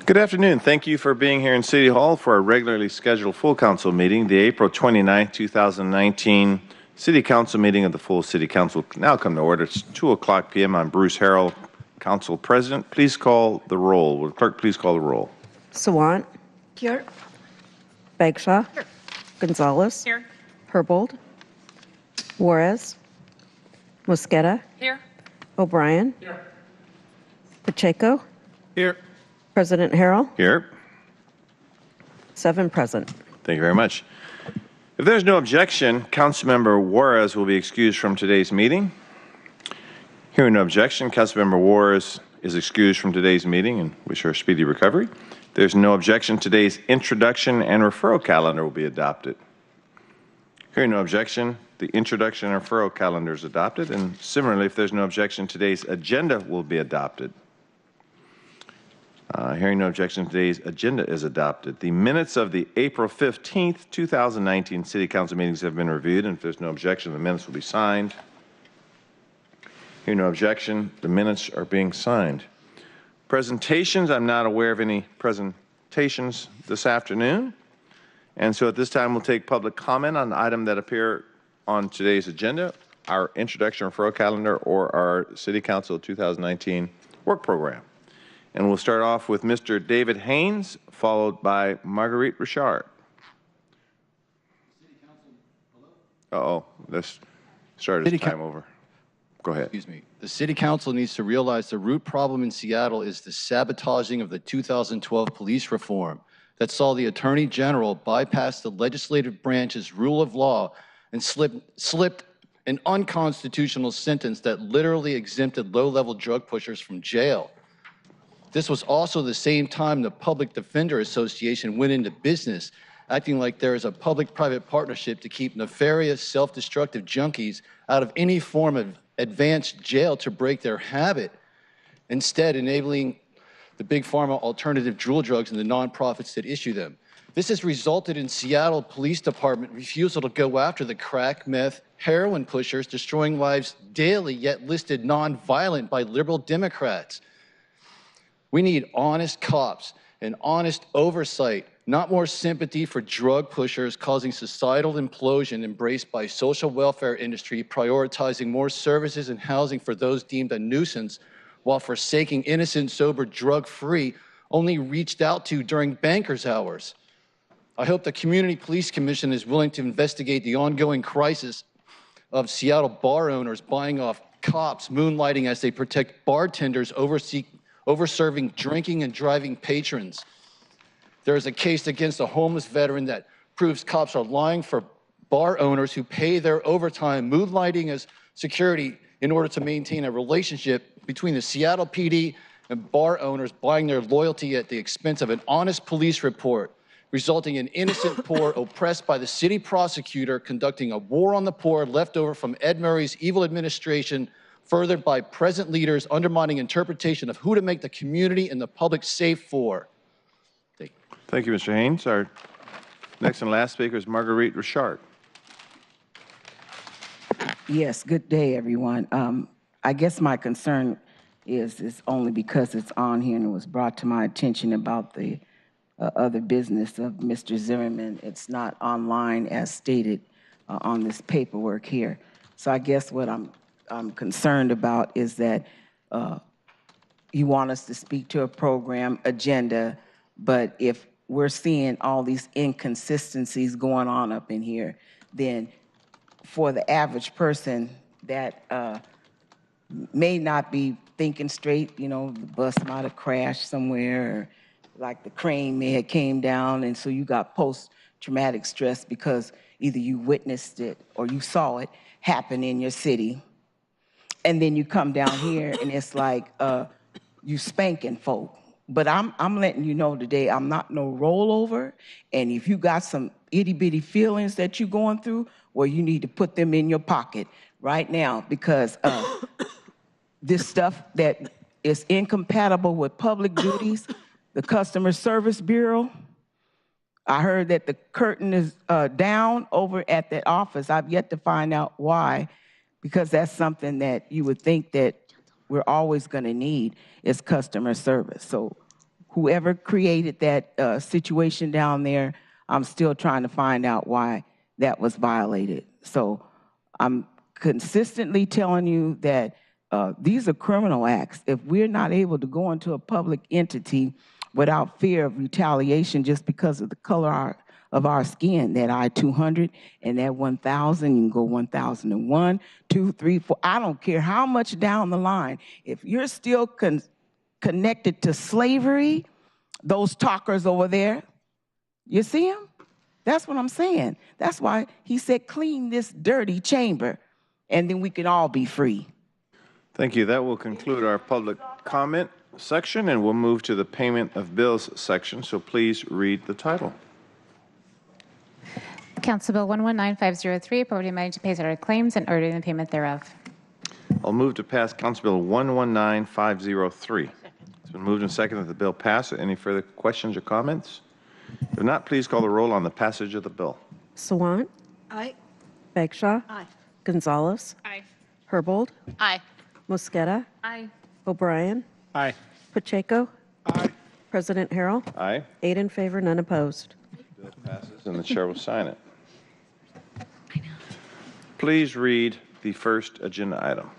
Good afternoon. Thank you for being here in City Hall for our regularly scheduled full council meeting. The April 29, 2019 City Council meeting of the full City Council now come to order. It's 2:00 p.m. I'm Bruce Harrell, Council President. Please call the roll. Will the clerk please call the roll? Sawant. Here. Bagshaw. Here. Gonzalez. Here. Herbold. Juarez. Mosqueda. Here. O'Brien. Here. Pacheco. Here. President Harrell. Here. 7 present. Thank you very much. If there's no objection, Councilmember Juarez will be excused from today's meeting. Hearing no objection, Councilmember Juarez is excused from today's meeting and wish her a speedy recovery. If there's no objection, today's introduction and referral calendar will be adopted. Hearing no objection, the introduction and referral calendar is adopted, and similarly, if there's no objection, today's agenda will be adopted. Hearing no objection, today's agenda is adopted. The minutes of the April 15th, 2019 City Council meetings have been reviewed, and if there's no objection, the minutes will be signed. Hearing no objection, the minutes are being signed. Presentations, I'm not aware of any presentations this afternoon. And so at this time, we'll take public comment on the item that appear on today's agenda, our introduction referral calendar or our City Council 2019 work program. And we'll start off with Mr. David Haynes, followed by Marguerite Richard. City Council, hello? Uh-oh, let's start this time over. Go ahead. Excuse me. The City Council needs to realize the root problem in Seattle is the sabotaging of the 2012 police reform that saw the Attorney General bypass the legislative branch's rule of law and slipped an unconstitutional sentence that literally exempted low-level drug pushers from jail. This was also the same time the Public Defender Association went into business, acting like there is a public-private partnership to keep nefarious, self-destructive junkies out of any form of advanced jail to break their habit, instead enabling the big pharma alternative drill drugs and the nonprofits that issue them. This has resulted in Seattle Police Department refusal to go after the crack, meth, heroin pushers, destroying lives daily, yet listed nonviolent by liberal Democrats. We need honest cops and honest oversight, not more sympathy for drug pushers causing societal implosion embraced by social welfare industry, prioritizing more services and housing for those deemed a nuisance while forsaking innocent, sober, drug-free, only reached out to during bankers' hours. I hope the Community Police Commission is willing to investigate the ongoing crisis of Seattle bar owners buying off cops, moonlighting as they protect bartenders over-serving drinking and driving patrons. There is a case against a homeless veteran that proves cops are lying for bar owners who pay their overtime, moonlighting as security in order to maintain a relationship between the Seattle PD and bar owners buying their loyalty at the expense of an honest police report, resulting in innocent poor oppressed by the city prosecutor conducting a war on the poor left over from Ed Murray's evil administration, furthered by present leaders undermining interpretation of who to make the community and the public safe for. Thank you, Mr. Haynes. Our next and last speaker is Marguerite Richard. Yes, good day, everyone. I guess my concern is only because it's on here and it was brought to my attention about the other business of Mr. Zimmerman. It's not online as stated on this paperwork here. So I guess what I'm concerned about is that you want us to speak to a program agenda, but if we're seeing all these inconsistencies going on up in here, then for the average person that may not be thinking straight, you know, the bus might have crashed somewhere, or like the crane may have came down, and so you got post-traumatic stress because either you witnessed it or you saw it happen in your city. And then you come down here and it's like you spanking folk. But I'm letting you know today, I'm not no rollover. And if you got some itty-bitty feelings that you're going through, well, you need to put them in your pocket right now, because this stuff that is incompatible with public duties, the Customer Service Bureau, I heard that the curtain is down over at that office. I've yet to find out why, because that's something that you would think that we're always going to need is customer service. So whoever created that situation down there, I'm still trying to find out why that was violated. So I'm consistently telling you that these are criminal acts. If we're not able to go into a public entity without fear of retaliation just because of the color of our skin, that I-200 and that 1,000, you can go 1,001, 2, 3, 4. I don't care how much down the line. If you're still connected to slavery, those talkers over there, you see them? That's what I'm saying. That's why he said, clean this dirty chamber, and then we can all be free. Thank you. That will conclude our public comment section, and we'll move to the payment of bills section. So please read the title. Council Bill 119503, appropriating money to pay Cedar claims and ordering the payment thereof. I'll move to pass Council Bill 119503. It's been moved and seconded that the bill pass. Any further questions or comments? If not, please call the roll on the passage of the bill. Sawant. Aye. Bagshaw. Aye. Gonzalez. Aye. Herbold. Aye. Mosqueda. Aye. O'Brien. Aye. Pacheco. Aye. President Harrell. Aye. 8 in favor, none opposed. Bill passes, and the chair will sign it. Please read the first agenda item.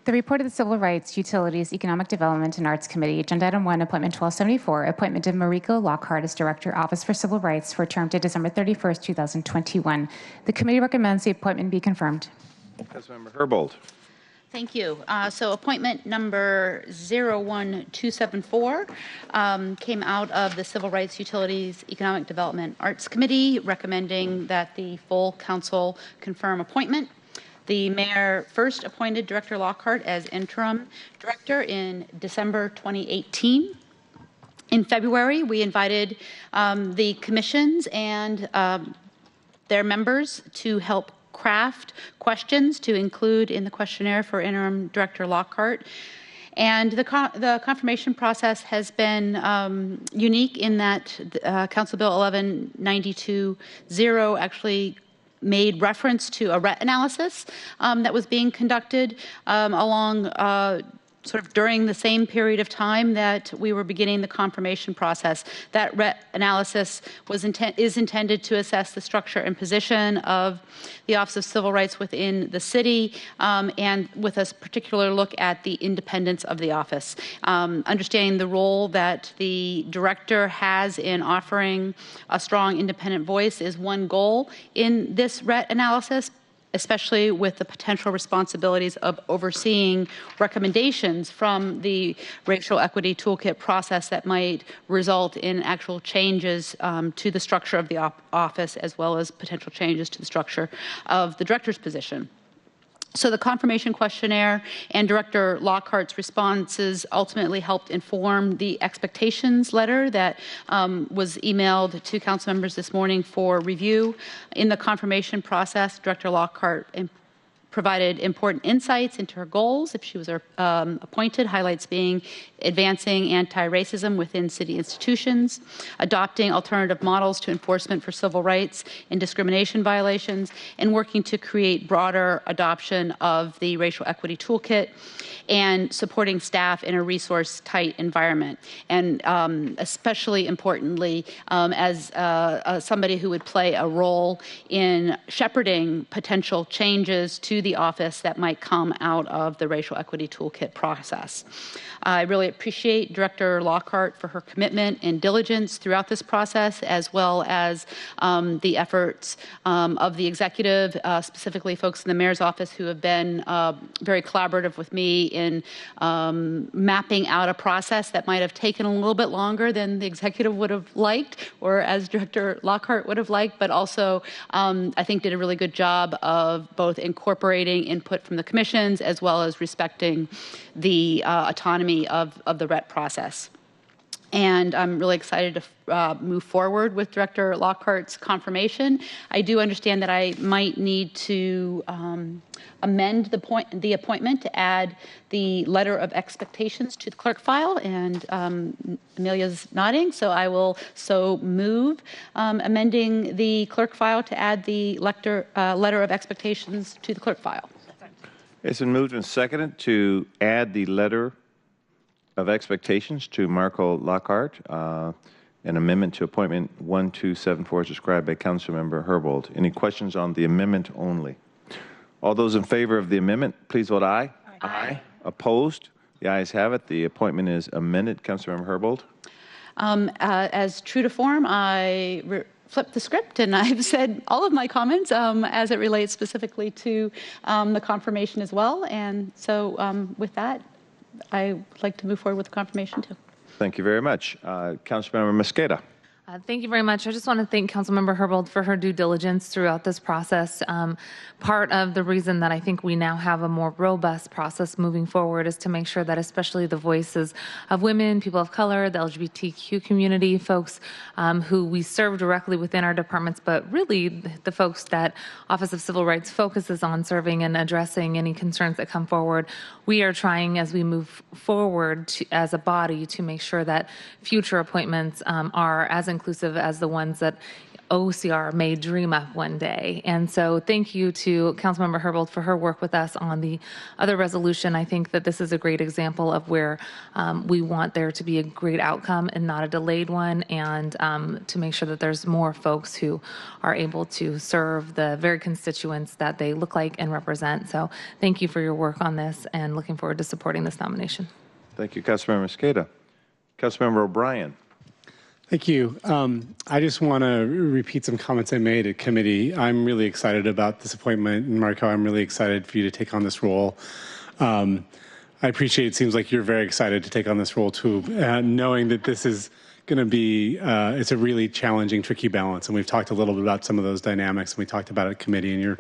The report of the Civil Rights, Utilities, Economic Development, and Arts Committee, Agenda Item 1, Appointment 1274, appointment of Mariko Lockhart as Director, Office for Civil Rights for a term to December 31st, 2021. The committee recommends the appointment be confirmed. Councilmember Herbold. Thank you. So appointment number 01274 came out of the Civil Rights, Utilities, Economic Development, Arts Committee, recommending that the full council confirm appointment. The mayor first appointed Director Lockhart as interim director in December 2018. In February, we invited the commissions and their members to help craft questions to include in the questionnaire for interim Director Lockhart. And the confirmation process has been unique in that Council Bill 1192-0 actually made reference to a RET analysis that was being conducted along sort of during the same period of time that we were beginning the confirmation process. That RET analysis is intended to assess the structure and position of the Office of Civil Rights within the city, and with a particular look at the independence of the office. Understanding the role that the director has in offering a strong independent voice is one goal in this RET analysis, especially with the potential responsibilities of overseeing recommendations from the racial equity toolkit process that might result in actual changes to the structure of the office, as well as potential changes to the structure of the director's position. So the confirmation questionnaire and Director Lockhart's responses ultimately helped inform the expectations letter that was emailed to council members this morning for review. In the confirmation process, Director Lockhart provided important insights into her goals if she was appointed, highlights being advancing anti-racism within city institutions, adopting alternative models to enforcement for civil rights and discrimination violations, and working to create broader adoption of the racial equity toolkit, and supporting staff in a resource-tight environment. And especially importantly, as somebody who would play a role in shepherding potential changes to the office that might come out of the racial equity toolkit process. I really appreciate Director Lockhart for her commitment and diligence throughout this process, as well as the efforts of the executive, specifically folks in the mayor's office who have been very collaborative with me in mapping out a process that might have taken a little bit longer than the executive would have liked, or as Director Lockhart would have liked, but also I think did a really good job of both incorporating input from the commissions as well as respecting the autonomy of the RET process. And I'm really excited to move forward with Director Lockhart's confirmation. I do understand that I might need to amend the appointment to add the letter of expectations to the clerk file, and Amelia's nodding, so I will move amending the clerk file to add the letter of expectations to the clerk file. It's been moved and seconded to add the letter of expectations to Mariko Lockhart, an amendment to appointment 1274 as described by Councilmember Herbold. Any questions on the amendment only? All those in favor of the amendment, please vote aye. Aye. Opposed? The ayes have it. The appointment is amended. Councilmember Herbold. As true to form, I flipped the script and I've said all of my comments as it relates specifically to the confirmation as well. And so with that, I would like to move forward with the confirmation too. Thank you very much. Councilmember Mosqueda. Thank you very much. I just want to thank Councilmember Herbold for her due diligence throughout this process. Part of the reason that I think we now have a more robust process moving forward is to make sure that especially the voices of women, people of color, the LGBTQ community, folks who we serve directly within our departments, but really the folks that Office of Civil Rights focuses on serving and addressing any concerns that come forward. We are trying as we move forward as a body to make sure that future appointments are as inclusive as the ones that OCR may dream up one day. And so thank you to Councilmember Herbold for her work with us on the other resolution. I think that this is a great example of where we want there to be a great outcome and not a delayed one, and to make sure that there's more folks who are able to serve the very constituents that they look like and represent. So thank you for your work on this and looking forward to supporting this nomination. Thank you, Councilmember Mosqueda. Councilmember O'Brien. Thank you. I just want to repeat some comments I made at committee. I'm really excited about this appointment, and Mariko, I'm really excited for you to take on this role. I appreciate it seems like you're very excited to take on this role too, knowing that this is going to be, it's a really challenging, tricky balance. And we've talked a little bit about some of those dynamics, and we talked about it at committee, and you're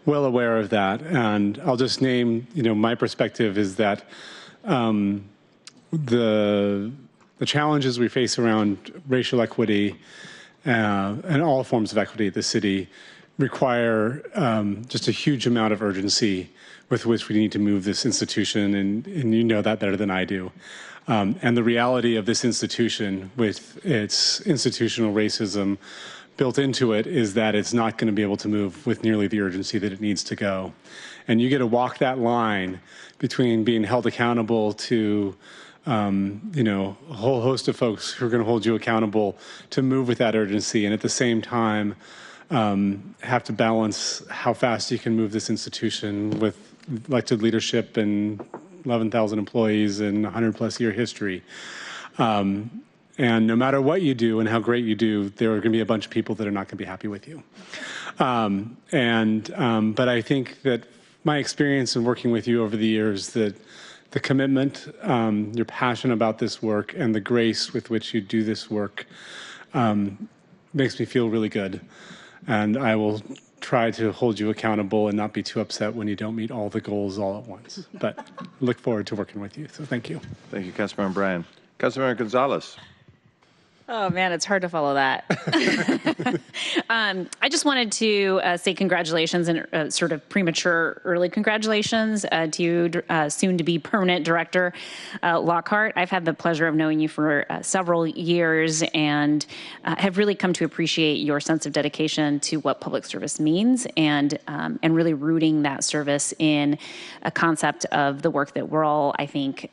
well aware of that. And I'll just name, my perspective is that the challenges we face around racial equity and all forms of equity at the city require just a huge amount of urgency with which we need to move this institution, and you know that better than I do. And the reality of this institution with its institutional racism built into it is that it's not going to be able to move with nearly the urgency that it needs to go. And you get to walk that line between being held accountable to a whole host of folks who are going to hold you accountable to move with that urgency, and at the same time have to balance how fast you can move this institution with elected leadership and 11,000 employees and 100-plus year history. And no matter what you do and how great you do, there are going to be a bunch of people that are not going to be happy with you. But I think that my experience in working with you over the years, that the commitment, your passion about this work, and the grace with which you do this work makes me feel really good. And I will try to hold you accountable and not be too upset when you don't meet all the goals all at once. But look forward to working with you. So thank you. Thank you, Councilmember Bryan. Councilmember Gonzalez. Oh, man, it's hard to follow that. I just wanted to say congratulations and sort of premature early congratulations to you, soon-to-be permanent director, Lockhart. I've had the pleasure of knowing you for several years and have really come to appreciate your sense of dedication to what public service means, and really rooting that service in a concept of the work that we're all, I think,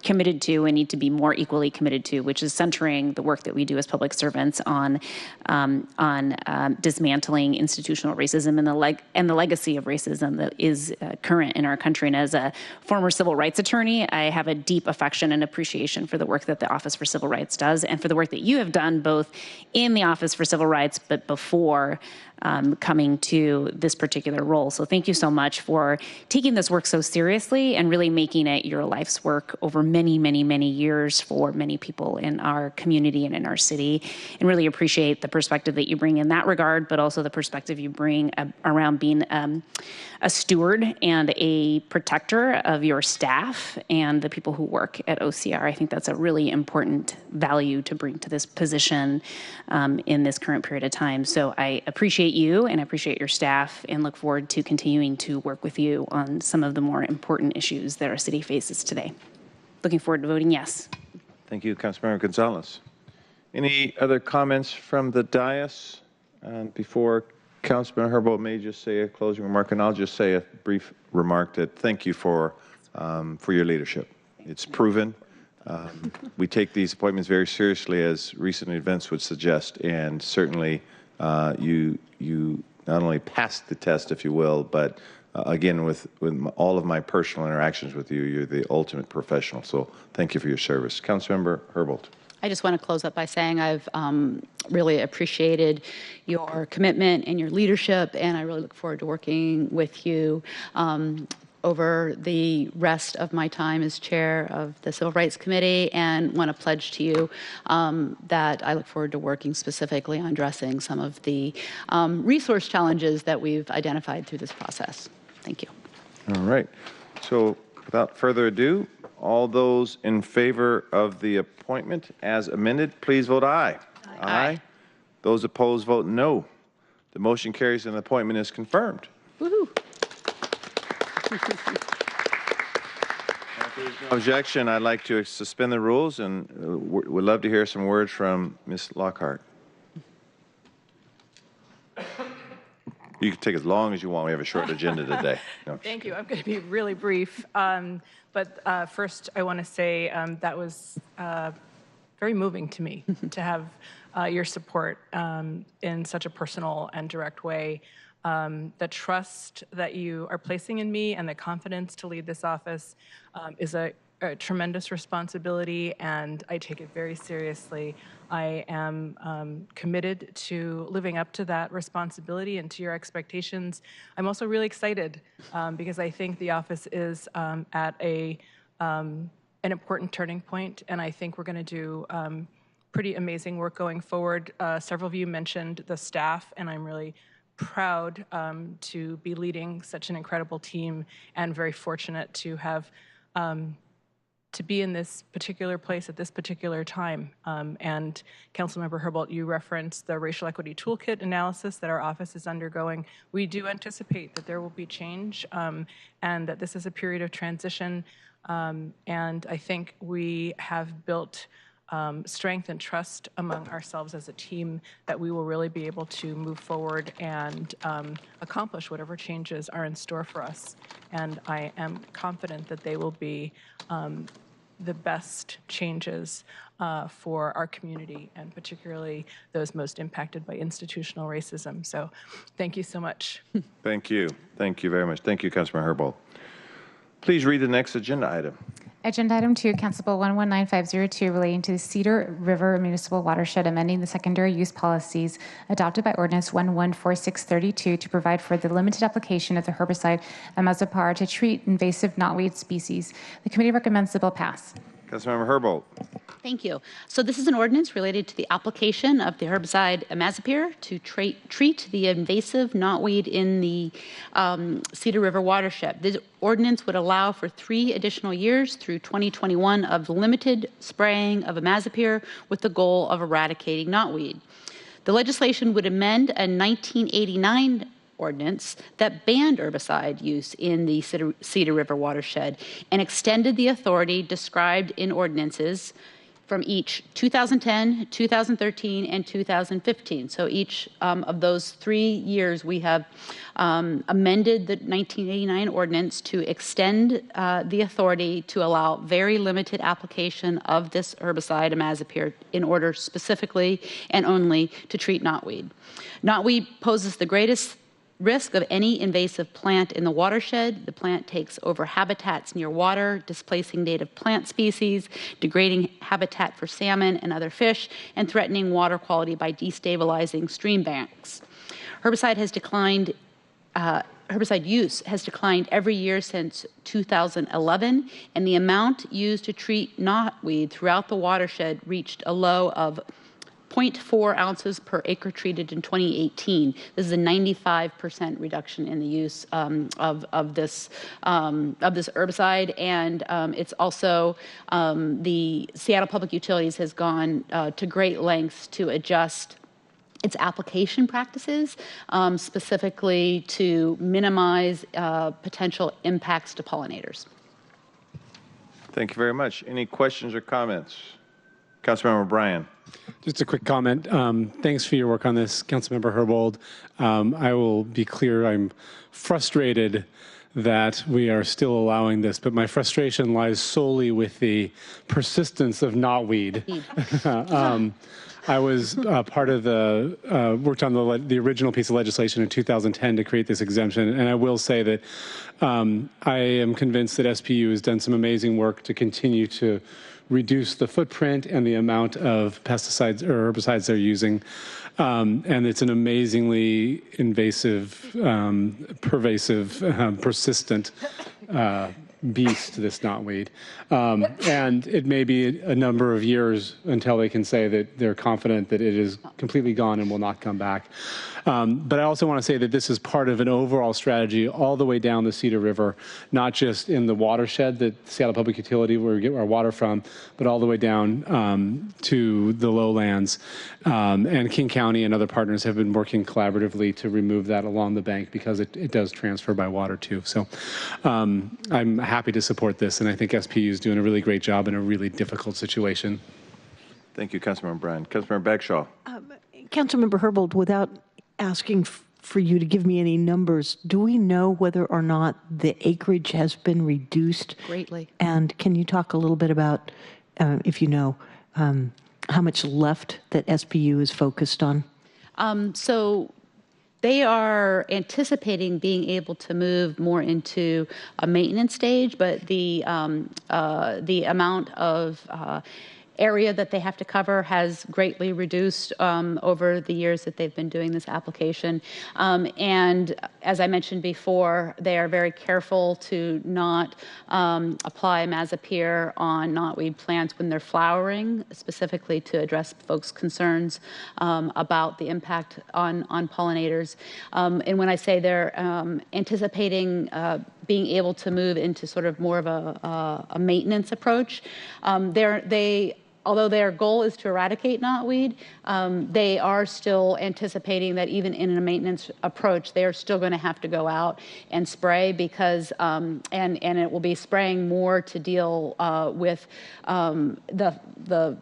committed to and need to be more equally committed to, which is centering the work that we do as public servants on dismantling institutional racism and the legacy of racism that is current in our country. And as a former civil rights attorney, I have a deep affection and appreciation for the work that the Office for Civil Rights does, and for the work that you have done both in the Office for Civil Rights, but before coming to this particular role. So thank you so much for taking this work so seriously and really making it your life's work over many, many, many years for many people in our community and in our city, and really appreciate the perspective that you bring in that regard, but also the perspective you bring around being a steward and a protector of your staff and the people who work at OCR. I think that's a really important value to bring to this position in this current period of time. So I appreciate you and appreciate your staff, and look forward to continuing to work with you on some of the more important issues that our city faces today. Looking forward to voting yes. Thank you, Councilmember Gonzalez. Any other comments from the dais? Before Councilman Herbold may just say a closing remark, and I'll just say a brief remark that thank you for your leadership. It's proven. We take these appointments very seriously, as recent events would suggest, and certainly you not only passed the test, if you will, but again, with all of my personal interactions with you, you're the ultimate professional. So thank you for your service. Councilmember Herbold. I just want to close up by saying I've really appreciated your commitment and your leadership, and I really look forward to working with you over the rest of my time as chair of the Civil Rights Committee, and want to pledge to you that I look forward to working specifically on addressing some of the resource challenges that we've identified through this process. Thank you. All right. So without further ado, all those in favor of the appointment as amended, please vote aye. Aye. Those opposed, vote no. The motion carries and the appointment is confirmed. Woohoo. If there's no objection, I'd like to suspend the rules, and would love to hear some words from Ms. Lockhart. You can take as long as you want. We have a short agenda today. No, Thank you. I'm going to be really brief. But first, I want to say that was very moving to me to have your support in such a personal and direct way. The trust that you are placing in me and the confidence to lead this office is a tremendous responsibility, and I take it very seriously. I am committed to living up to that responsibility and to your expectations. I'm also really excited because I think the office is at an important turning point, and I think we're going to do pretty amazing work going forward. Several of you mentioned the staff, and I'm really proud to be leading such an incredible team, and very fortunate to have to be in this particular place at this particular time. And Councilmember Herbold, you referenced the racial equity toolkit analysis that our office is undergoing. We do anticipate that there will be change and that this is a period of transition. And I think we have built strength and trust among ourselves as a team that we will really be able to move forward and accomplish whatever changes are in store for us. And I am confident that they will be the best changes for our community, and particularly those most impacted by institutional racism. So thank you so much. Thank you. Thank you very much. Thank you, Councilman Herbold. Please read the next agenda item. Agenda item 2, Council Bill 119502, relating to the Cedar River Municipal Watershed, amending the secondary use policies adopted by Ordinance 114632 to provide for the limited application of the herbicide imazapar to treat invasive knotweed species. The committee recommends the bill pass. Councilmember Herbold. Thank you. So this is an ordinance related to the application of the herbicide imazapar to treat the invasive knotweed in the Cedar River watershed. This ordinance would allow for 3 additional years through 2021 of limited spraying of imazapar with the goal of eradicating knotweed. The legislation would amend a 1989 ordinance that banned herbicide use in the Cedar River watershed and extended the authority described in ordinances from each 2010, 2013, and 2015. So each of those 3 years, we have amended the 1989 ordinance to extend the authority to allow very limited application of this herbicide imazapar in order specifically and only to treat knotweed. Knotweed poses the greatest risk of any invasive plant in the watershed. The plant takes over habitats near water, displacing native plant species, degrading habitat for salmon and other fish, and threatening water quality by destabilizing stream banks. Herbicide use has declined every year since 2011, and the amount used to treat knotweed throughout the watershed reached a low of 0.4 ounces per acre treated in 2018. This is a 95% reduction in the use of this herbicide, and it's also the Seattle Public Utilities has gone to great lengths to adjust its application practices, specifically to minimize potential impacts to pollinators. Thank you very much. Any questions or comments? Councilmember Bryan. Just a quick comment. Thanks for your work on this, Councilmember Herbold. I will be clear, I'm frustrated that we are still allowing this, but my frustration lies solely with the persistence of knotweed. I was part of worked on the original piece of legislation in 2010 to create this exemption, and I will say that I am convinced that SPU has done some amazing work to continue to reduce the footprint and the amount of pesticides or herbicides they're using. And it's an amazingly invasive, pervasive, persistent beast, this knotweed. And it may be a number of years until they can say that they're confident that it is completely gone and will not come back. But I also want to say that this is part of an overall strategy all the way down the Cedar River, not just in the watershed, the Seattle Public Utility, where we get our water from, but all the way down to the lowlands. And King County and other partners have been working collaboratively to remove that along the bank because it does transfer by water too. So I'm happy to support this, and I think SPU is doing a really great job in a really difficult situation. Thank you, Councilmember Bryan. Councilmember Bagshaw. Councilmember Herbold, without asking for you to give me any numbers, do we know whether or not the acreage has been reduced? Greatly. And can you talk a little bit about, if you know, how much left that SPU is focused on? So they are anticipating being able to move more into a maintenance stage, but the amount of area that they have to cover has greatly reduced over the years that they've been doing this application. And as I mentioned before, they are very careful to not apply mazapir on knotweed plants when they're flowering, specifically to address folks' concerns about the impact on pollinators. And when I say they're anticipating being able to move into sort of more of a maintenance approach, although their goal is to eradicate knotweed, they are still anticipating that even in a maintenance approach, they are still going to have to go out and spray because, and it will be spraying more to deal with the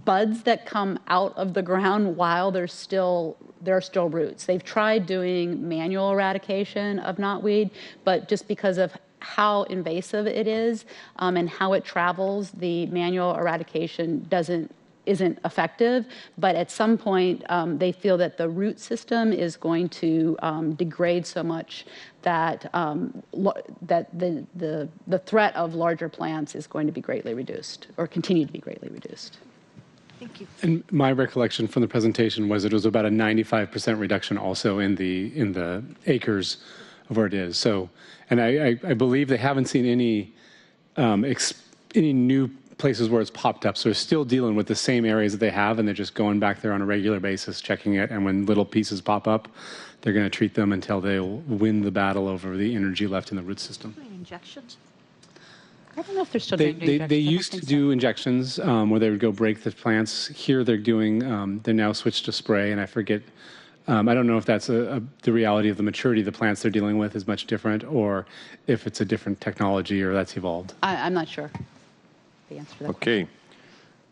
buds that come out of the ground while there are still roots. They've tried doing manual eradication of knotweed, but just because of how invasive it is and how it travels, the manual eradication isn't effective. But at some point, they feel that the root system is going to degrade so much that the threat of larger plants is going to be greatly reduced or continue to be greatly reduced. Thank you. And my recollection from the presentation was it was about a 95% reduction also in the acres of where it is. So, and I believe they haven't seen any new places where it's popped up. So they're still dealing with the same areas that they have, and they're just going back there on a regular basis, checking it. And when little pieces pop up, they're going to treat them until they'll win the battle over the energy left in the root system. Injections? I don't know if they're still doing injections. They used to do injections where they would go break the plants. Here they're doing, they're now switched to spray, and I forget, I don't know if that's the reality of the maturity of the plants they're dealing with is much different, or if it's a different technology or that's evolved. I'm not sure the answer to that. Okay.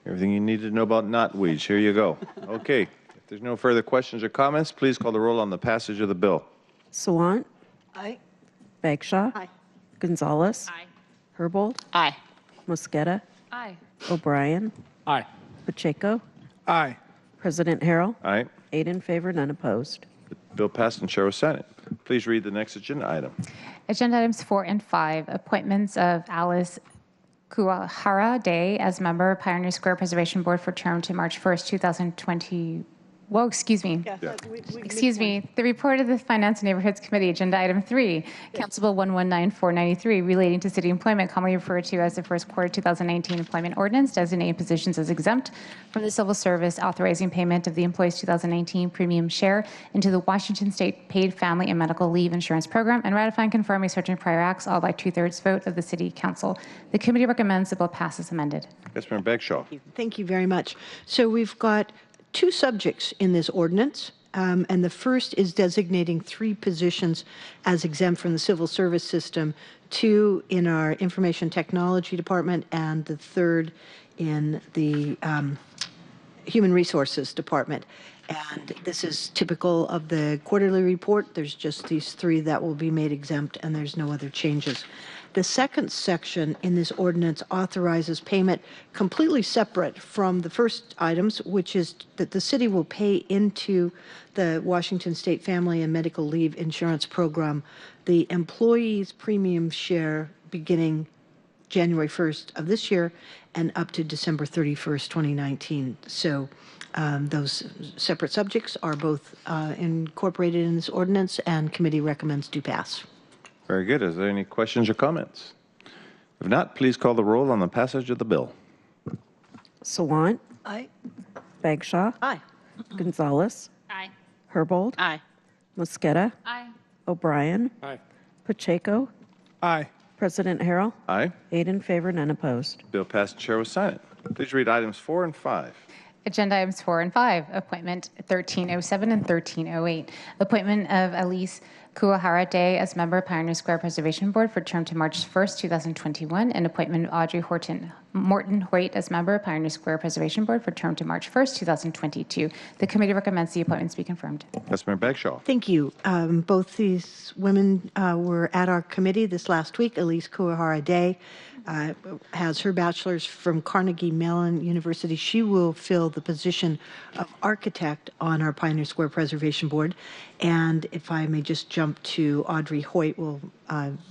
Everything you need to know about knotweeds. Here you go. Okay. If there's no further questions or comments, please call the roll on the passage of the bill. Sawant. Aye. Bagshaw. Aye. Gonzalez. Aye. Herbold. Aye. Mosqueda. Aye. O'Brien. Aye. Pacheco. Aye. President Harrell. Aye. 8 in favor, none opposed. The bill passed and Chair will sign it. Please read the next agenda item. Agenda items 4 and 5, appointments of Alice Kuahara Day as member, Pioneer Square Preservation Board for term to March 1st, 2020. Whoa, excuse me. Excuse me. The report of the Finance and Neighborhoods Committee, agenda item 3, Council Bill 119493, relating to city employment, commonly referred to as the first quarter 2019 employment ordinance, designating positions as exempt from the civil service, authorizing payment of the employee's 2019 premium share into the Washington State Paid Family and Medical Leave Insurance Program, and ratifying confirming certain prior acts, all by 2/3 vote of the City Council. The committee recommends the bill pass as amended. Councilmember Bagshaw. Thank you very much. So we've got two subjects in this ordinance, and the first is designating 3 positions as exempt from the civil service system, 2 in our information technology department, and the third in the Human Resources Department. And this is typical of the quarterly report. There's just these three that will be made exempt, and there's no other changes. The second section in this ordinance authorizes payment completely separate from the first items, which is that the city will pay into the Washington State Family and Medical Leave Insurance Program the employees' premium share beginning January 1st of this year and up to December 31st, 2019. So those separate subjects are both incorporated in this ordinance, and committee recommends do pass. Very good. Is there any questions or comments? If not, please call the roll on the passage of the bill. Sawant. Aye. Bagshaw. Aye. Gonzalez. Aye. Herbold. Aye. Mosqueda. Aye. O'Brien. Aye. Pacheco. Aye. President Harrell. Aye. 8 in favor, none opposed. Bill passed and chair will sign it. Please read items 4 and 5. Agenda items 4 and 5, appointment 1307 and 1308. Appointment of Elise Kuwahara Day as member of Pioneer Square Preservation Board for term to March 1st, 2021, and appointment of Audrey Morton Hoyt as member of Pioneer Square Preservation Board for term to March 1st, 2022. The committee recommends the appointments be confirmed. Councilmember Bagshaw. Thank you. Both these women were at our committee this last week. Elise Kuwahara Day has her bachelor's from Carnegie Mellon University. She will fill the position of architect on our Pioneer Square Preservation Board. And if I may just jump to Audrey Hoyt, we'll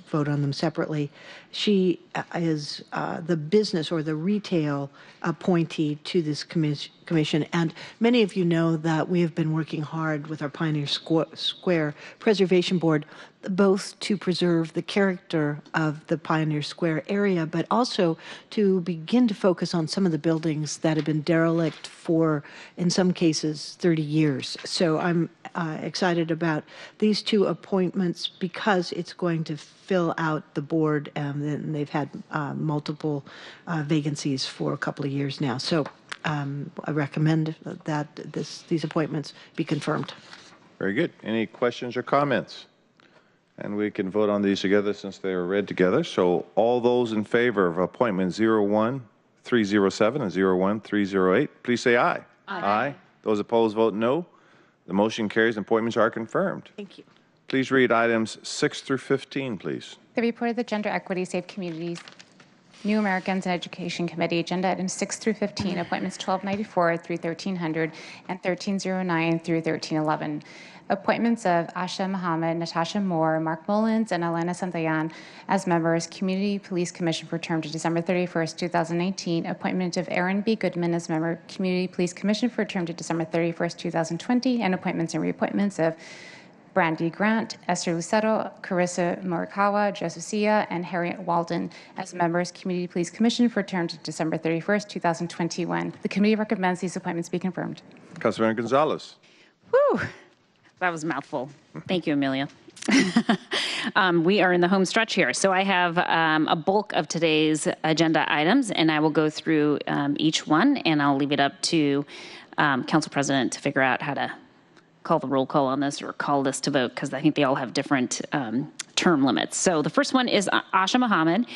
vote on them separately. She is the business or the retail appointee to this commission. And many of you know that we have been working hard with our Pioneer Square Preservation Board, both to preserve the character of the Pioneer Square area, but also to begin to focus on some of the buildings that have been derelict for, in some cases, 30 years. So I'm excited about these two appointments because it's going to fill out the board, and they've had multiple vacancies for a couple of years now. So I recommend that these appointments be confirmed. Very good. Any questions or comments? And we can vote on these together since they are read together. So all those in favor of appointment 01307 and 01308, please say aye. Aye. Those opposed vote no. The motion carries and appointments are confirmed. Thank you. Please read items 6 through 15, please. The report of the Gender Equity, Safe Communities, New Americans and Education Committee, agenda items 6 through 15, appointments 1294 through 1300 and 1309 through 1311. Appointments of Asha Mohammed, Natasha Moore, Mark Mullins, and Elena Santayan as members, Community Police Commission for term to December 31st, 2019. Appointment of Aaron B. Goodman as member, Community Police Commission for term to December 31st, 2020. And appointments and reappointments of Brandy Grant, Esther Lucero, Carissa Morikawa, Joseph Sia, and Harriet Walden as members, Community Police Commission for term to December 31st, 2021. The committee recommends these appointments be confirmed. Councilmember Gonzalez. Whew. That was a mouthful. Thank you, Amelia. We are in the home stretch here. So I have a bulk of today's agenda items, and I will go through each one, and I'll leave it up to Council President to figure out how to call the roll call on this or call this to vote, because I think they all have different term limits. So the first one is Asha Mohammed.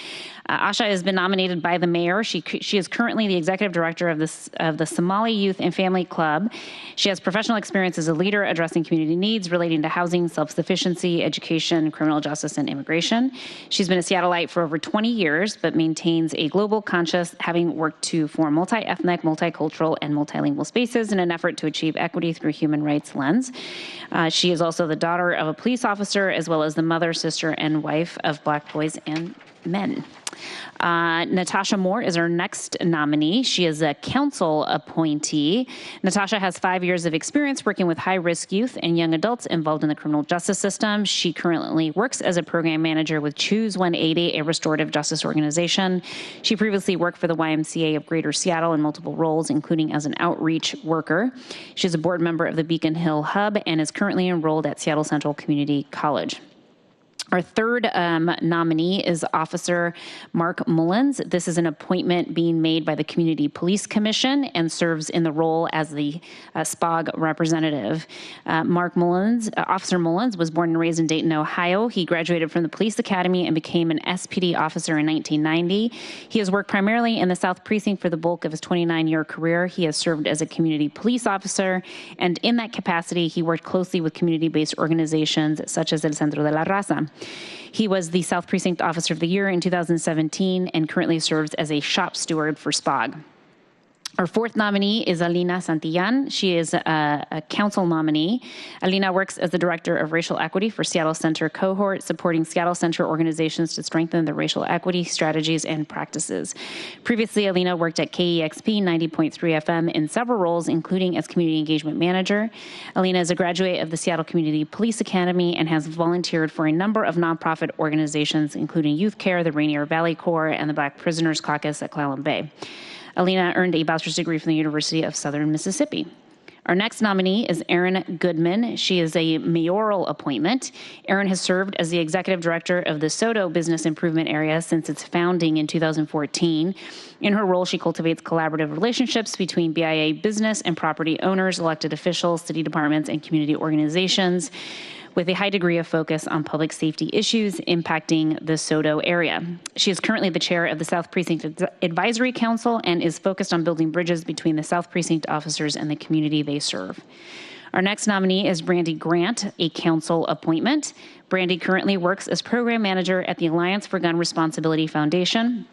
Asha has been nominated by the mayor. She is currently the executive director of the Somali Youth and Family Club. She has professional experience as a leader addressing community needs relating to housing, self-sufficiency, education, criminal justice, and immigration. She's been a Seattleite for over 20 years, but maintains a global conscience, having worked to form multi-ethnic, multicultural, and multilingual spaces in an effort to achieve equity through human rights lens. She is also the daughter of a police officer, as well as the mother, sister, and wife of Black boys and men. Natasha Moore is our next nominee. She is a council appointee. Natasha has 5 years of experience working with high-risk youth and young adults involved in the criminal justice system. She currently works as a program manager with Choose 180, a restorative justice organization. She previously worked for the YMCA of Greater Seattle in multiple roles, including as an outreach worker. She's a board member of the Beacon Hill Hub and is currently enrolled at Seattle Central Community College. Our third nominee is Officer Mark Mullins. This is an appointment being made by the Community Police Commission and serves in the role as the SPOG representative. Officer Mullins was born and raised in Dayton, Ohio. He graduated from the Police Academy and became an SPD officer in 1990. He has worked primarily in the South Precinct for the bulk of his 29-year career. He has served as a community police officer, and in that capacity, he worked closely with community-based organizations such as El Centro de la Raza. He was the South Precinct Officer of the Year in 2017 and currently serves as a shop steward for SPOG. Our fourth nominee is Alina Santillan. She is a council nominee. Alina works as the Director of Racial Equity for Seattle Center Cohort, supporting Seattle Center organizations to strengthen the racial equity strategies and practices. Previously, Alina worked at KEXP 90.3 FM in several roles, including as Community Engagement Manager. Alina is a graduate of the Seattle Community Police Academy and has volunteered for a number of nonprofit organizations, including Youth Care, the Rainier Valley Corps, and the Black Prisoners Caucus at Clallam Bay. Alina earned a bachelor's degree from the University of Southern Mississippi. Our next nominee is Erin Goodman. She is a mayoral appointment. Erin has served as the executive director of the SODO Business Improvement Area since its founding in 2014. In her role, she cultivates collaborative relationships between BIA business and property owners, elected officials, city departments, and community organizations, with a high degree of focus on public safety issues impacting the SODO area. She is currently the chair of the South Precinct Advisory Council and is focused on building bridges between the South Precinct officers and the community they serve. Our next nominee is Brandy Grant, a council appointment. Brandy currently works as program manager at the Alliance for Gun Responsibility Foundation.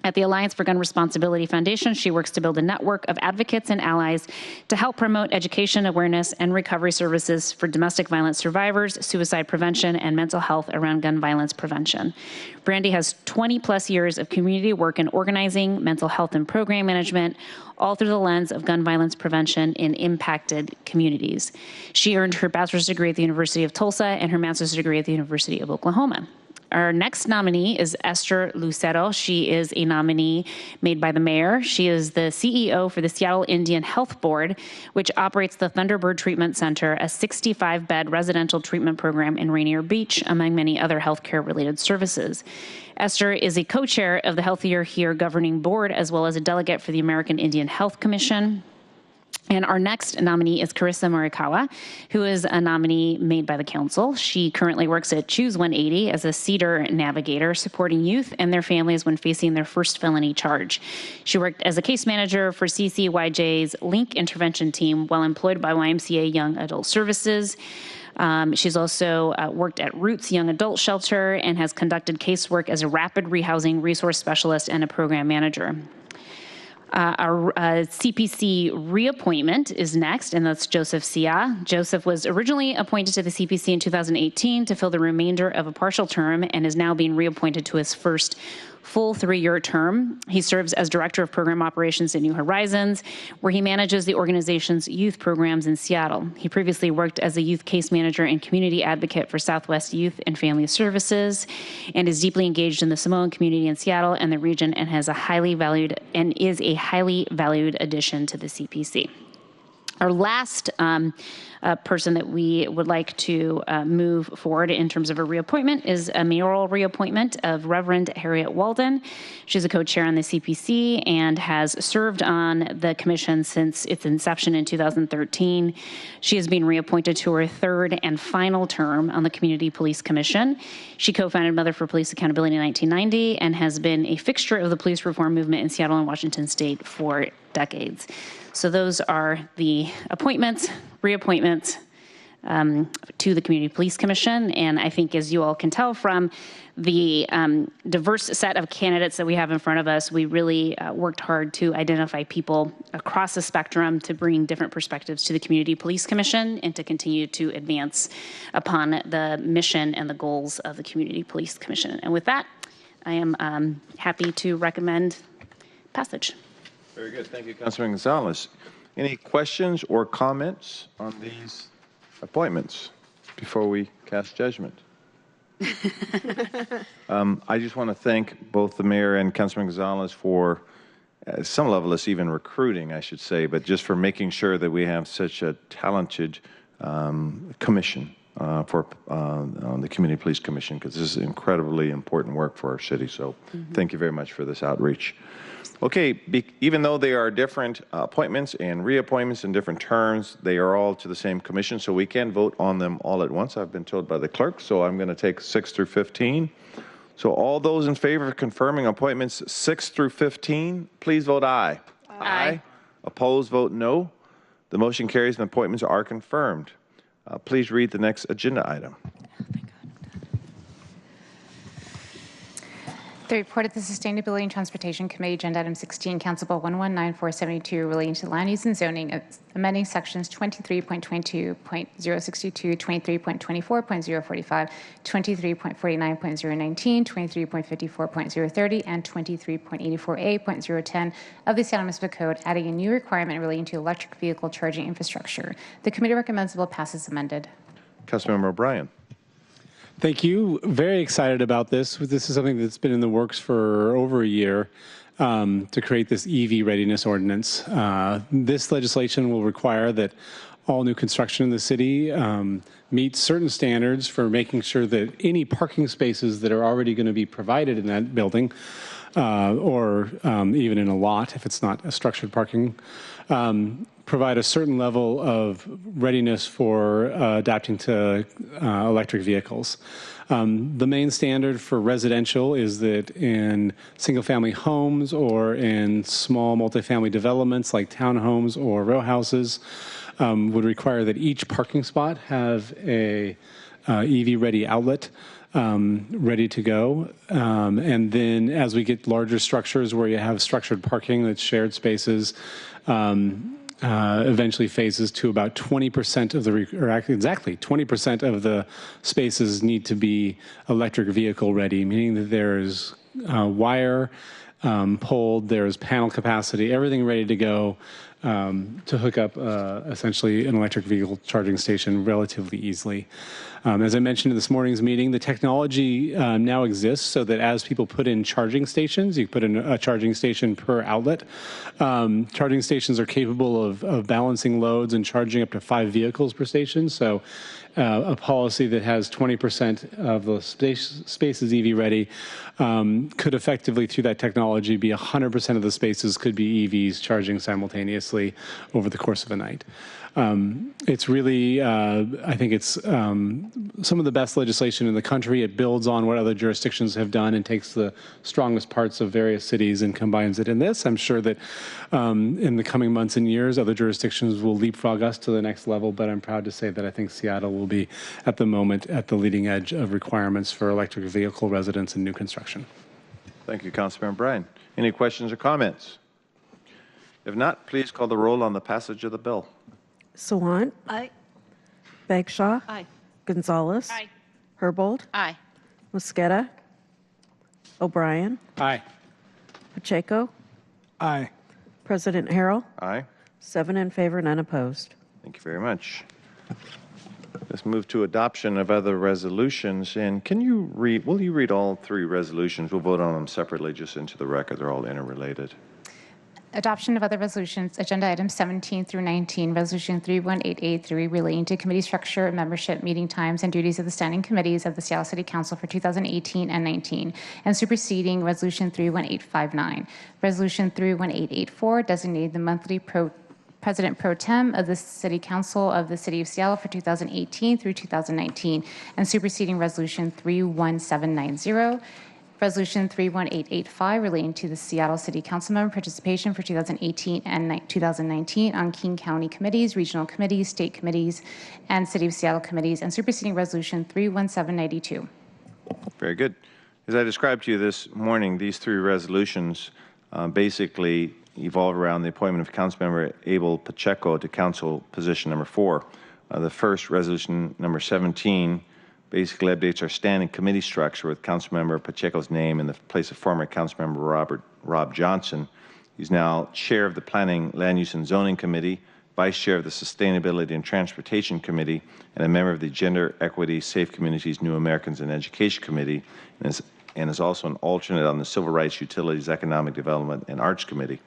At the Alliance for Gun Responsibility Foundation, she works to build a network of advocates and allies to help promote education, awareness, and recovery services for domestic violence survivors, suicide prevention, and mental health around gun violence prevention. Brandy has 20-plus years of community work in organizing, mental health, and program management, all through the lens of gun violence prevention in impacted communities. She earned her bachelor's degree at the University of Tulsa and her master's degree at the University of Oklahoma. Our next nominee is Esther Lucero. She is a nominee made by the mayor. She is the CEO for the Seattle Indian Health Board, which operates the Thunderbird Treatment Center, a 65-bed residential treatment program in Rainier Beach, among many other healthcare-related services. Esther is a co-chair of the Healthier Here governing board, as well as a delegate for the American Indian Health Commission. And our next nominee is Carissa Morikawa, who is a nominee made by the council. She currently works at Choose 180 as a Cedar navigator, supporting youth and their families when facing their first felony charge. She worked as a case manager for CCYJ's Link Intervention Team while employed by YMCA Young Adult Services. She's also worked at Roots Young Adult Shelter and has conducted casework as a rapid rehousing resource specialist and a program manager. Our CPC reappointment is next, and that's Joseph Sia. Joseph was originally appointed to the CPC in 2018 to fill the remainder of a partial term and is now being reappointed to his first full 3-year term. He serves as Director of Program Operations at New Horizons, where he manages the organization's youth programs in Seattle. He previously worked as a youth case manager and community advocate for Southwest Youth and Family Services, and is deeply engaged in the Samoan community in Seattle and the region, and is a highly valued addition to the CPC. Our last person that we would like to move forward in terms of a reappointment is a mayoral reappointment of Reverend Harriet Walden. She's a co-chair on the CPC and has served on the commission since its inception in 2013. She is being reappointed to her third and final term on the Community Police Commission. She co-founded Mother for Police Accountability in 1990 and has been a fixture of the police reform movement in Seattle and Washington State for decades. So those are the appointments, reappointments to the Community Police Commission. And I think, as you all can tell from the diverse set of candidates that we have in front of us, we really worked hard to identify people across the spectrum to bring different perspectives to the Community Police Commission and to continue to advance upon the mission and the goals of the Community Police Commission. And with that, I am happy to recommend passage. Very good. Thank you, Councilman Gonzalez. Any questions or comments on these appointments before we cast judgment? I just want to thank both the mayor and Councilman Gonzalez for, at some level, it's even recruiting, I should say, but just for making sure that we have such a talented commission. for the Community Police Commission, because this is incredibly important work for our city. So thank you very much for this outreach. Okay, even though they are different appointments and reappointments in different terms, they are all to the same commission, so we can vote on them all at once, I've been told by the clerk. So I'm going to take 6 through 15. So all those in favor of confirming appointments 6 through 15, please vote aye. Aye. Opposed, vote no. The motion carries and appointments are confirmed. Please read the next agenda item. The report of the Sustainability and Transportation Committee, Agenda Item 16, Council Bill 119472, relating to land use and zoning, amending sections 23.22.062, 23.24.045, 23.49.019, 23.54.030, and 23.84A.010 of the Seattle Municipal Code, adding a new requirement relating to electric vehicle charging infrastructure. The committee recommends the bill pass as amended. Councilmember O'Brien. Thank you. Very excited about this. This is something that's been in the works for over a year to create this EV readiness ordinance. This legislation will require that all new construction in the city meets certain standards for making sure that any parking spaces that are already going to be provided in that building or even in a lot, if it's not a structured parking, provide a certain level of readiness for adapting to electric vehicles. The main standard for residential is that in single-family homes or in small multifamily developments like townhomes or row houses would require that each parking spot have a EV-ready outlet ready to go. And then as we get larger structures where you have structured parking that's shared spaces, eventually phases to about 20% of the, or actually exactly 20% of the spaces need to be electric vehicle ready, meaning that there's wire pulled, there's panel capacity, everything ready to go to hook up essentially an electric vehicle charging station relatively easily. As I mentioned in this morning's meeting, the technology now exists so that as people put in charging stations, you put in a charging station per outlet. Charging stations are capable of balancing loads and charging up to 5 vehicles per station. So a policy that has 20% of the spaces EV ready could effectively, through that technology, be 100% of the spaces could be EVs charging simultaneously over the course of a night. It's really, I think it's some of the best legislation in the country. It builds on what other jurisdictions have done and takes the strongest parts of various cities and combines it in this. I'm sure that in the coming months and years, other jurisdictions will leapfrog us to the next level, but I'm proud to say that I think Seattle will be at the moment at the leading edge of requirements for electric vehicle residents in new construction. Thank you, Councilmember Bryan. Any questions or comments? If not, please call the roll on the passage of the bill. Sawant. Aye. Bagshaw. Aye. Gonzalez. Aye. Herbold. Aye. Mosqueda. O'Brien. Aye. Pacheco. Aye. President Harrell. Aye. 7 in favor, none opposed. Thank you very much. Let's move to adoption of other resolutions. And can you read, will you read all 3 resolutions? We'll vote on them separately just into the record. They're all interrelated. Adoption of other resolutions, Agenda Items 17 through 19, Resolution 31883 relating to committee structure, membership, meeting times, and duties of the standing committees of the Seattle City Council for 2018 and 19, and superseding Resolution 31859. Resolution 31884 designating the monthly President Pro Tem of the City Council of the City of Seattle for 2018 through 2019, and superseding Resolution 31790. Resolution 31885 relating to the Seattle City Council member participation for 2018 and 2019 on King County committees, regional committees, state committees, and City of Seattle committees, and superseding Resolution 31792. Very good. As I described to you this morning, these 3 resolutions basically evolve around the appointment of Councilmember Abel Pacheco to Council position number 4. The first, Resolution number 17, basically updates our standing committee structure with Councilmember Pacheco's name in the place of former Councilmember Rob Johnson. He's now chair of the Planning, Land Use, and Zoning Committee, vice chair of the Sustainability and Transportation Committee, and a member of the Gender, Equity, Safe Communities, New Americans, and Education Committee, and is also an alternate on the Civil Rights, Utilities, Economic Development, and Arts Committee.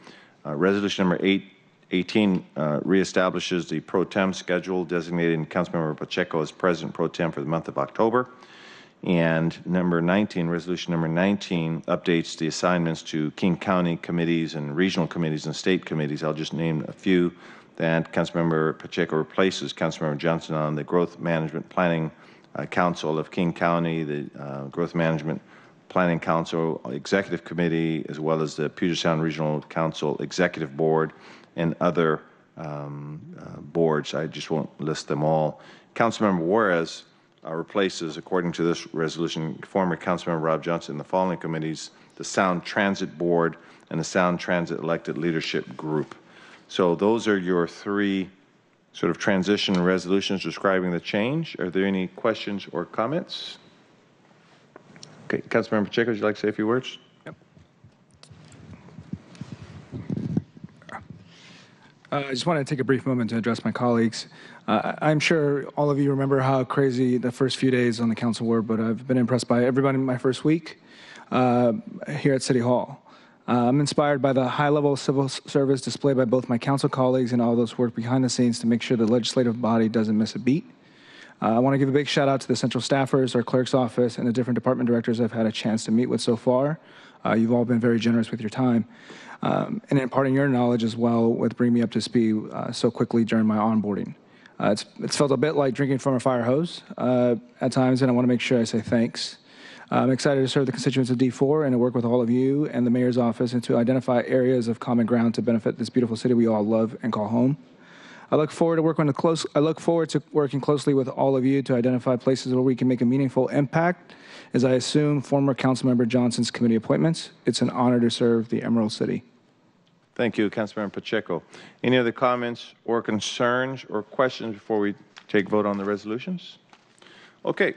Resolution number 18 reestablishes the Pro Tem schedule, designating Councilmember Pacheco as President Pro Tem for the month of October. And number 19, resolution number 19, updates the assignments to King County committees and regional committees and state committees. I'll just name a few. That Councilmember Pacheco replaces Councilmember Johnson on the Growth Management Planning Council of King County, the Growth Management Planning Council Executive Committee, as well as the Puget Sound Regional Council Executive Board and other boards. I just won't list them all. Councilmember Juarez replaces, according to this resolution, former Councilmember Rob Johnson in the following committees: the Sound Transit Board and the Sound Transit Elected Leadership Group. So those are your three sort of transition resolutions describing the change. Are there any questions or comments? Okay, Councilmember Pacheco, would you like to say a few words? Yep. I just want to take a brief moment to address my colleagues. I'm sure all of you remember how crazy the first few days on the council were, but I've been impressed by everybody in my first week here at City Hall. I'm inspired by the high level of civil service displayed by both my council colleagues and all those who work behind the scenes to make sure the legislative body doesn't miss a beat. I want to give a big shout out to the central staffers, our clerk's office, and the different department directors I've had a chance to meet with so far. You've all been very generous with your time and imparting your knowledge as well with bringing me up to speed so quickly during my onboarding. It's felt a bit like drinking from a fire hose at times, and I want to make sure I say thanks. I'm excited to serve the constituents of D4 and to work with all of you and the mayor's office and to identify areas of common ground to benefit this beautiful city we all love and call home. I look forward to working closely with all of you to identify places where we can make a meaningful impact as I assume former Councilmember Johnson's committee appointments. It's an honor to serve the Emerald City. Thank you, Councilmember Pacheco. Any other comments or concerns or questions before we take vote on the resolutions? Okay.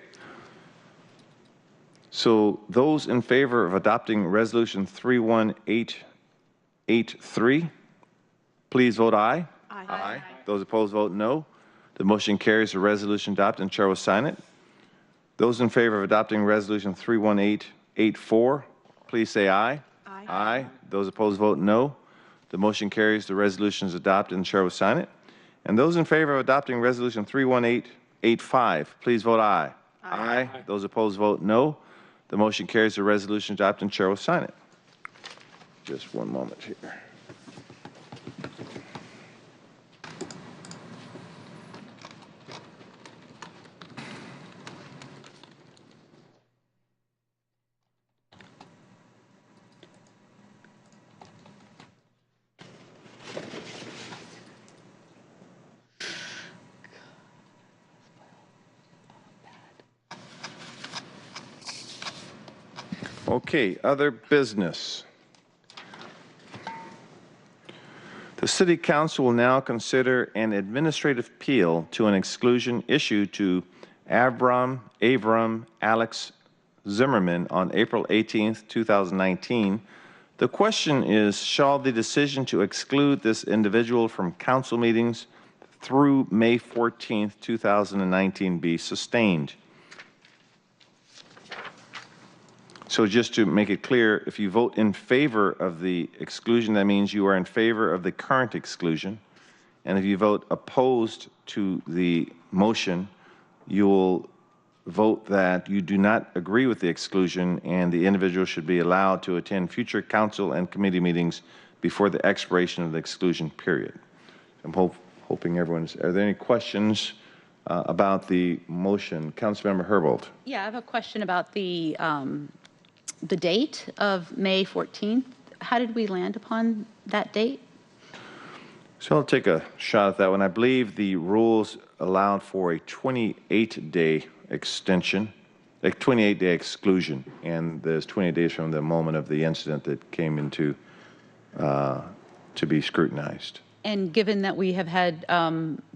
So those in favor of adopting Resolution 31883, please vote aye. Aye. Aye. Those opposed vote no. The motion carries. The resolution adopted and Chair will sign it. Those in favor of adopting Resolution 31884, please say aye. Aye. Aye. Those opposed vote no. The motion carries. The resolution is adopted and Chair will sign it. And those in favor of adopting Resolution 31885, please vote aye. Aye. Aye. Those opposed vote no. The motion carries. The resolution adopted and Chair will sign it. Just one moment here. Okay, other business. The City Council will now consider an administrative appeal to an exclusion issued to Avram Alex Zimmerman on April 18th, 2019. The question is, shall the decision to exclude this individual from council meetings through May 14th, 2019 be sustained? So just to make it clear, if you vote in favor of the exclusion, that means you are in favor of the current exclusion. And if you vote opposed to the motion, you will vote that you do not agree with the exclusion and the individual should be allowed to attend future council and committee meetings before the expiration of the exclusion period. I'm hoping everyone's, are there any questions about the motion? Councilmember Herbold. Yeah, I have a question about the date of May 14th. How did we land upon that date? So I'll take a shot at that one. I believe the rules allowed for a 28-day extension, a 28-day exclusion, and there's 28 days from the moment of the incident that came into to be scrutinized. And given that we have had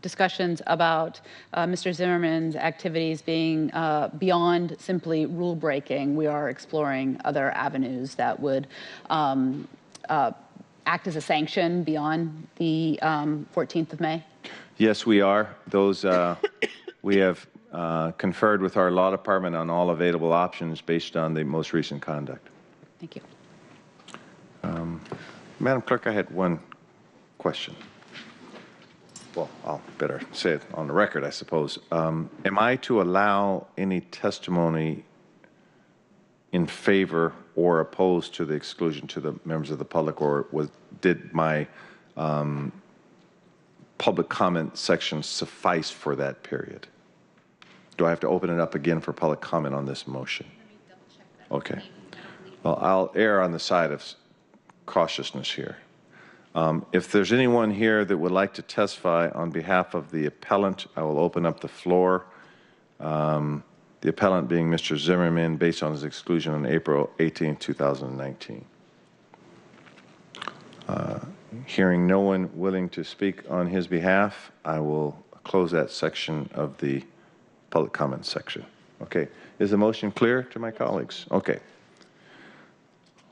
discussions about Mr. Zimmerman's activities being beyond simply rule breaking, we are exploring other avenues that would act as a sanction beyond the 14th of May? Yes, we are. Those we have conferred with our law department on all available options based on the most recent conduct. Thank you. Madam Clerk, I had one question. well, I'll better say it on the record, I suppose. Am I to allow any testimony in favor or opposed to the exclusion to the members of the public, or did my public comment section suffice for that period? Do I have to open it up again for public comment on this motion? Okay. Well, I'll err on the side of cautiousness here. If there's anyone here that would like to testify on behalf of the appellant, I will open up the floor. The appellant being Mr. Zimmerman, based on his exclusion on April 18, 2019. Hearing no one willing to speak on his behalf, I will close that section of the public comment section. Okay. Is the motion clear to my colleagues? Okay.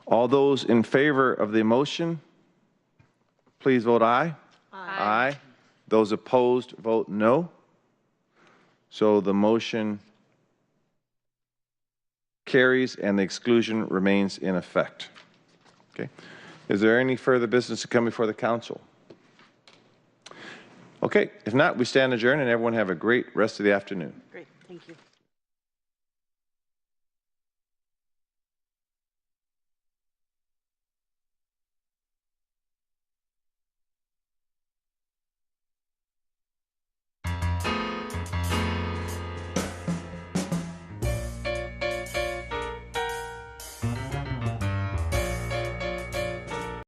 All those in favor of the motion, please vote aye. Aye. Those opposed, vote no. So the motion carries and the exclusion remains in effect. Okay. Is there any further business to come before the council? Okay. If not, we stand adjourned, and everyone have a great rest of the afternoon. Great. Thank you.